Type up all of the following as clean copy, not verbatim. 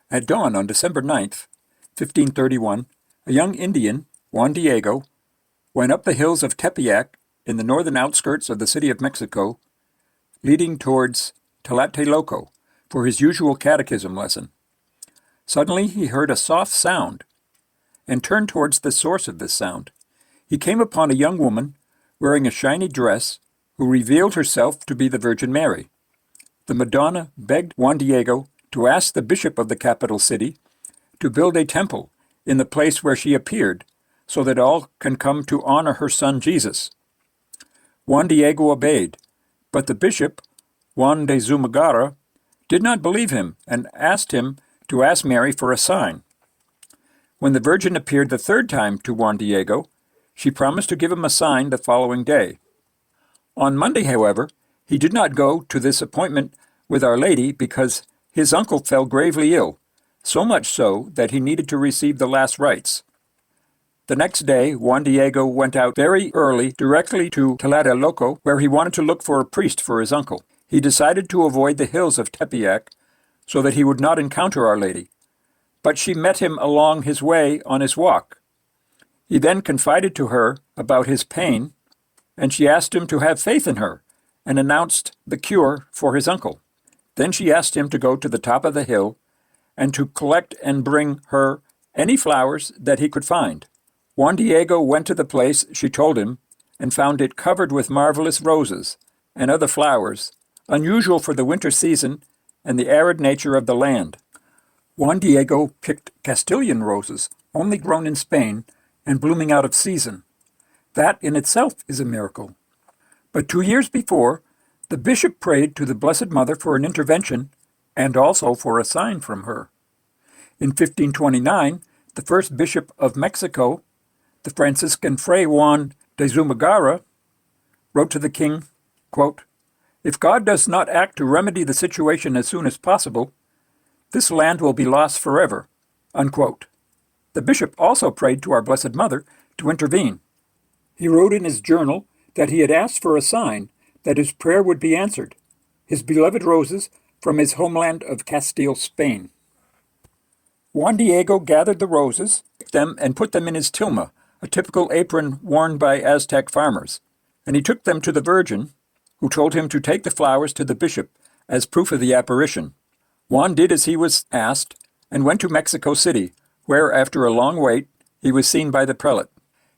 At dawn on December 9th, 1531, a young Indian, Juan Diego, went up the hills of Tepeyac in the northern outskirts of the city of Mexico, leading towards Tlatelolco for his usual catechism lesson. Suddenly he heard a soft sound and turned towards the source of this sound. He came upon a young woman wearing a shiny dress who revealed herself to be the Virgin Mary. The Madonna begged Juan Diego to ask the bishop of the capital city to build a temple in the place where she appeared, so that all can come to honor her son Jesus. Juan Diego obeyed, but the bishop, Juan de Zumagara, did not believe him and asked him to ask Mary for a sign. When the Virgin appeared the third time to Juan Diego, she promised to give him a sign the following day. On Monday, however, he did not go to this appointment with Our Lady because his uncle fell gravely ill, so much so that he needed to receive the last rites. The next day, Juan Diego went out very early directly to Tlatelolco, where he wanted to look for a priest for his uncle. He decided to avoid the hills of Tepeyac so that he would not encounter Our Lady, but she met him along his way on his walk. He then confided to her about his pain, and she asked him to have faith in her and announced the cure for his uncle. Then she asked him to go to the top of the hill and to collect and bring her any flowers that he could find. Juan Diego went to the place she told him and found it covered with marvelous roses and other flowers, unusual for the winter season and the arid nature of the land. Juan Diego picked Castilian roses, only grown in Spain and blooming out of season. That in itself is a miracle. But 2 years before, the bishop prayed to the Blessed Mother for an intervention and also for a sign from her. In 1529, the first bishop of Mexico, the Franciscan Fray Juan de Zumagara, wrote to the king, quote, "If God does not act to remedy the situation as soon as possible, this land will be lost forever," unquote. The bishop also prayed to our Blessed Mother to intervene. He wrote in his journal that he had asked for a sign that his prayer would be answered, his beloved roses from his homeland of Castile, Spain. Juan Diego gathered the roses, picked them, and put them in his tilma, a typical apron worn by Aztec farmers, and he took them to the Virgin, who told him to take the flowers to the bishop as proof of the apparition. Juan did as he was asked and went to Mexico City, where, after a long wait, he was seen by the prelate.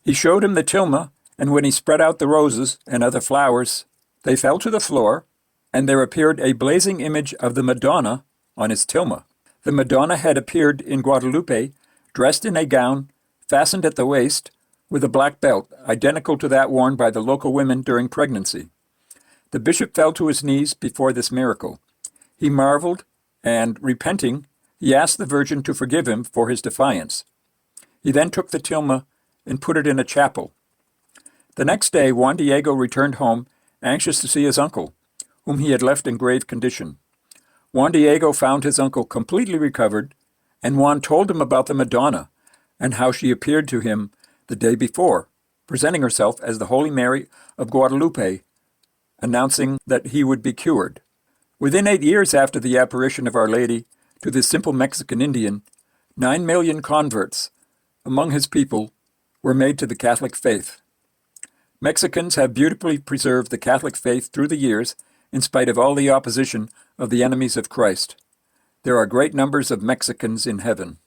He showed him the tilma, and when he spread out the roses and other flowers, they fell to the floor, and there appeared a blazing image of the Madonna on his tilma. The Madonna had appeared in Guadalupe, dressed in a gown fastened at the waist, with a black belt, identical to that worn by the local women during pregnancy. The bishop fell to his knees before this miracle. He marveled, and, repenting, he asked the Virgin to forgive him for his defiance. He then took the tilma and put it in a chapel. The next day, Juan Diego returned home, anxious to see his uncle, whom he had left in grave condition. Juan Diego found his uncle completely recovered, and Juan told him about the Madonna and how she appeared to him the day before, presenting herself as the Holy Mary of Guadalupe, announcing that he would be cured. Within 8 years after the apparition of Our Lady to this simple Mexican Indian, 9 million converts among his people were made to the Catholic faith. Mexicans have beautifully preserved the Catholic faith through the years in spite of all the opposition of the enemies of Christ. There are great numbers of Mexicans in heaven.